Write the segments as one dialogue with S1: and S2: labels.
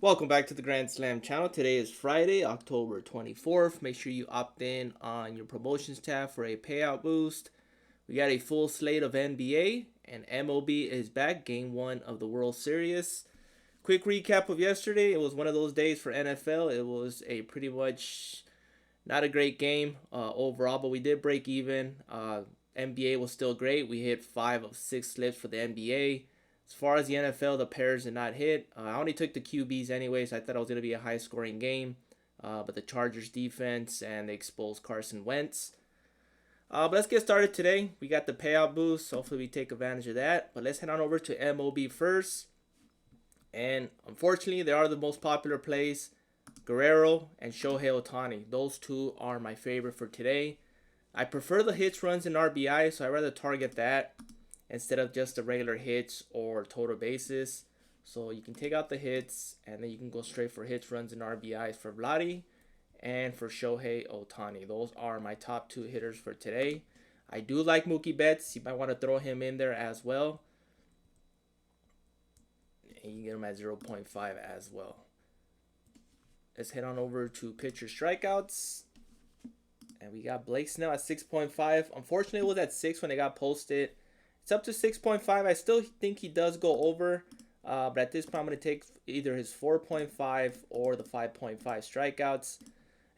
S1: Welcome back to the Grand Slam channel. Today is Friday, October 24th. Make sure you opt in on your promotions tab for a payout boost. We got a full slate of NBA and MLB is back, game one of the World Series. Quick recap of yesterday. It was one of those days for NFL. It was a pretty much not a great game overall, but we did break even. NBA was still great. We hit 5 of 6 slips for the NBA. As far as the NFL, the pairs did not hit. I only took the QBs anyway, so I thought it was going to be a high scoring game. But the Chargers defense and they exposed Carson Wentz. But let's get started today. We got the payout boost, so hopefully we take advantage of that. But let's head on over to MLB first. And unfortunately, they are the most popular plays. Guerrero and Shohei Ohtani. Those two are my favorite for today. I prefer the hits, runs, and RBI, so I'd rather target that instead of just the regular hits or total bases. So you can take out the hits, and then you can go straight for hits, runs, and RBIs for Vladdy and for Shohei Ohtani. Those are my top two hitters for today. I do like Mookie Betts. You might want to throw him in there as well. And you can get him at 0.5 as well. Let's head on over to pitcher strikeouts. And we got Blake Snell at 6.5. Unfortunately, it was at 6 when it got posted. It's up to 6.5. I still think he does go over. But at this point, I'm going to take either his 4.5 or the 5.5 strikeouts.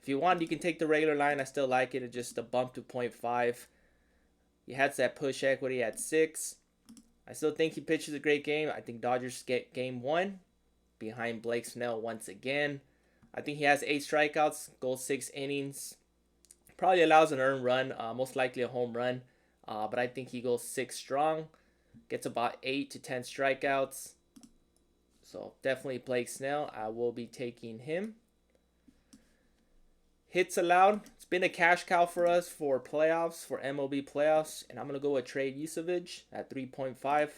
S1: If you want, you can take the regular line. I still like it. It's just a bump to 0.5. He has that push equity at 6. I still think he pitches a great game. I think Dodgers get game 1 behind Blake Snell once again. I think he has 8 strikeouts, goes 6 innings. Probably allows an earned run, most likely a home run. But I think he goes 6 strong. Gets about 8 to 10 strikeouts. So definitely Blake Snell. I will be taking him. Hits allowed. It's been a cash cow for us for playoffs, for MLB playoffs. And I'm going to go with Trey Yusevich at 3.5.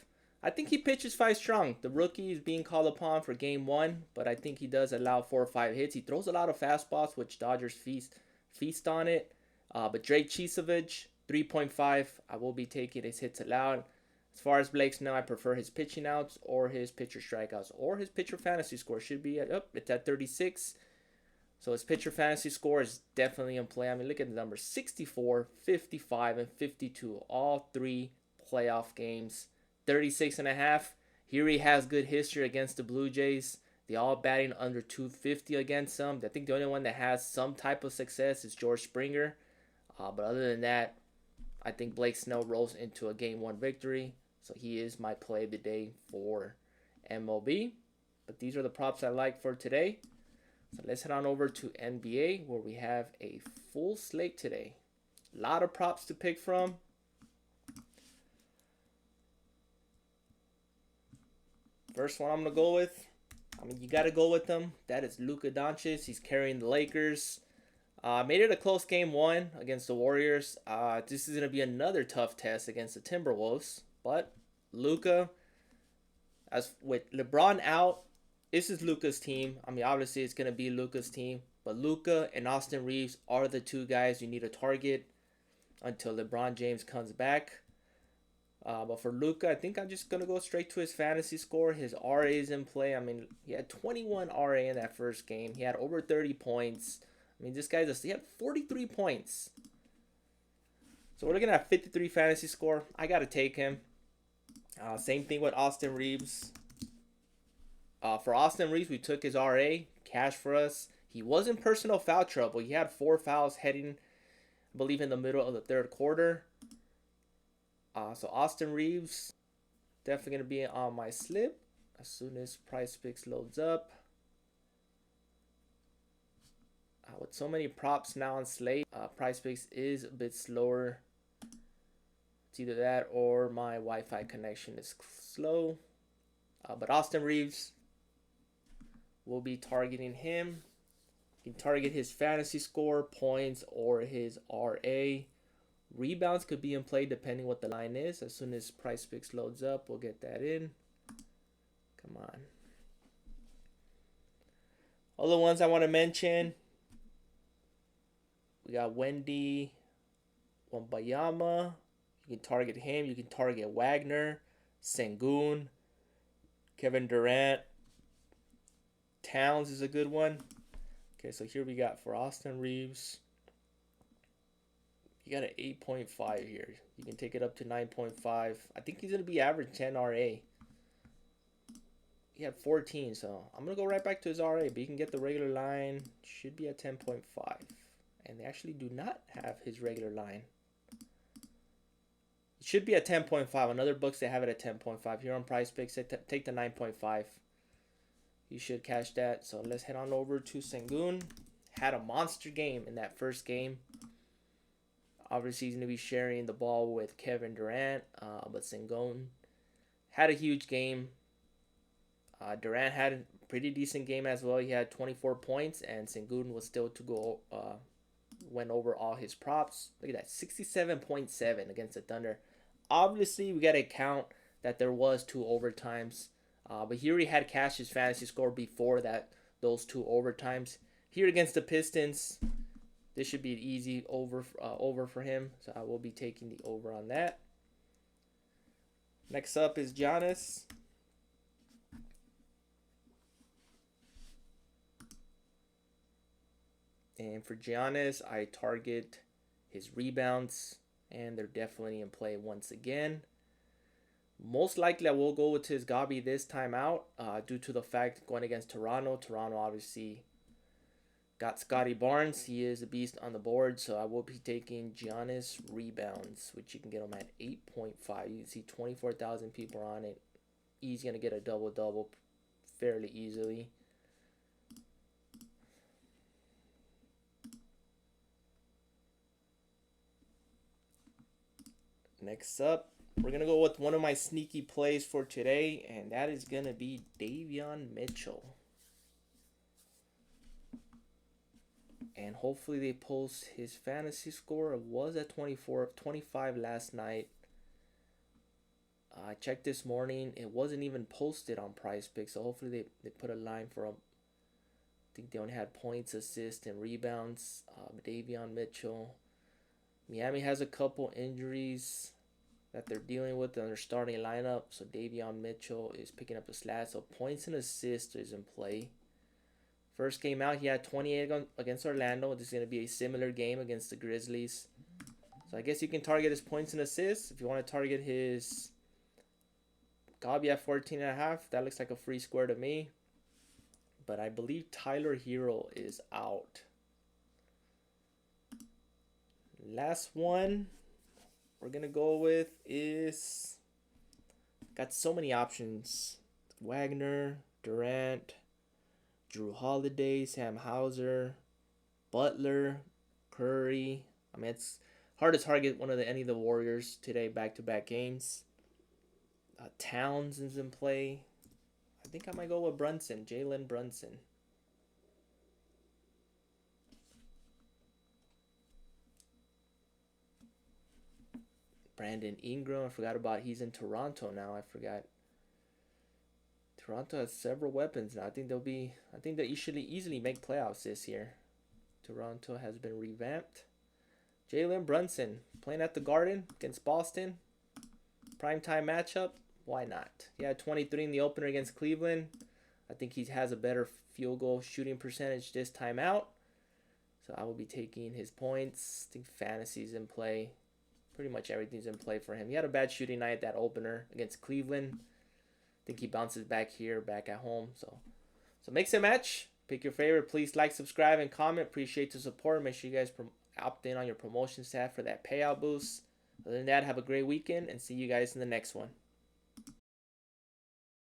S1: I think he pitches 5 strong. The rookie is being called upon for game 1. But I think he does allow 4 or 5 hits. He throws a lot of fastballs, which Dodgers feast on it. But Drake Chisovich, 3.5. I will be taking his hits allowed. As far as Blake Snell, I prefer his pitching outs or his pitcher strikeouts or his pitcher fantasy score should be at it's at 36. So his pitcher fantasy score is definitely in play. I mean, look at the numbers: 64, 55, and 52. All 3 playoff games. 36.5. Here he has good history against the Blue Jays. They all batting under 250 against them. I think the only one that has some type of success is George Springer. But other than that, I think Blake Snell rolls into a game 1 victory. So he is my play of the day for MLB. But these are the props I like for today. So let's head on over to NBA where we have a full slate today. A lot of props to pick from. First one I'm going to go with. I mean, you got to go with them. That is Luka Doncic. He's carrying the Lakers. Made it a close game 1 against the Warriors. This is going to be another tough test against the Timberwolves. But Luka, as with LeBron out, this is Luka's team. I mean, obviously it's going to be Luka's team. But Luka and Austin Reeves are the 2 guys you need to target until LeBron James comes back. But for Luka, I think I'm just going to go straight to his fantasy score. His RA is in play. I mean, he had 21 RA in that first game. He had over 30 points. I mean, this guy he had 43 points. So we're looking at a 53 fantasy score. I got to take him. Same thing with Austin Reeves. For Austin Reeves, we took his RA. Cash for us. He was in personal foul trouble. He had 4 fouls heading, I believe, in the middle of the 3rd quarter. So Austin Reeves, definitely going to be on my slip as soon as PrizePicks loads up. With so many props now on slate, PrizePicks is a bit slower. It's either that or my Wi-Fi connection is slow. But Austin Reeves, we'll be targeting him. You can target his fantasy score, points, or his RA. Rebounds could be in play depending what the line is. As soon as PrizePicks loads up, we'll get that in. Come on. Other ones I want to mention. We got Wendy Wambayama. You can target him. You can target Wagner, Sengun, Kevin Durant, Towns is a good one. Okay, so here we got for Austin Reeves. You got an 8.5 here. You can take it up to 9.5. I think he's going to be average 10 RA. He had 14, so I'm going to go right back to his RA. But you can get the regular line. Should be at 10.5. And they actually do not have his regular line. It should be at 10.5. On other books, they have it at 10.5. Here on Price Picks, take the 9.5. You should cash that. So let's head on over to Sengun. Had a monster game in that first game. Obviously, he's going to be sharing the ball with Kevin Durant. But Sengun had a huge game. Durant had a pretty decent game as well. He had 24 points. And Sengun was still to go. Went over all his props. Look at that. 67.7 against the Thunder. Obviously, we got to count that there was 2 overtimes. But he already had cashed his fantasy score before that. Those 2 overtimes. Here against the Pistons, this should be an easy over for him. So I will be taking the over on that. Next up is Giannis. And for Giannis, I target his rebounds. And they're definitely in play once again. Most likely I will go with his Gabi this time out. Due to the fact going against Toronto. Toronto obviously got Scotty Barnes. He is a beast on the board. So I will be taking Giannis rebounds, which you can get him at 8.5. You can see 24,000 people on it. He's going to get a double-double fairly easily. Next up, we're going to go with one of my sneaky plays for today, and that is going to be Davion Mitchell. And hopefully they post his fantasy score. It was at 25 last night. I checked this morning. It wasn't even posted on Price Picks, so hopefully they put a line for him. I think they only had points, assists, and rebounds. Davion Mitchell. Miami has a couple injuries that they're dealing with in their starting lineup. So Davion Mitchell is picking up the slash. So points and assists is in play. First game out, he had 28 against Orlando. This is going to be a similar game against the Grizzlies. So I guess you can target his points and assists. If you want to target his Gabi at 14.5, that looks like a free square to me. But I believe Tyler Hero is out. Last one we're going to go with is, got so many options. Wagner, Durant, Drew Holiday, Sam Hauser, Butler, Curry. I mean, it's hard to target any of the Warriors today, back-to-back games. Towns is in play. I think I might go with Brunson, Jalen Brunson. Brandon Ingram, I forgot about. He's in Toronto now. I forgot. Toronto has several weapons now. I think they should easily make playoffs this year. Toronto has been revamped. Jalen Brunson playing at the Garden against Boston. Primetime matchup. Why not? He had 23 in the opener against Cleveland. I think he has a better field goal shooting percentage this time out. So I will be taking his points. I think fantasy's in play. Pretty much everything's in play for him. He had a bad shooting night, that opener against Cleveland. I think he bounces back here, back at home. So mix and match. Pick your favorite. Please like, subscribe, and comment. Appreciate the support. Make sure you guys opt in on your promotions tab for that payout boost. Other than that, have a great weekend and see you guys in the next one.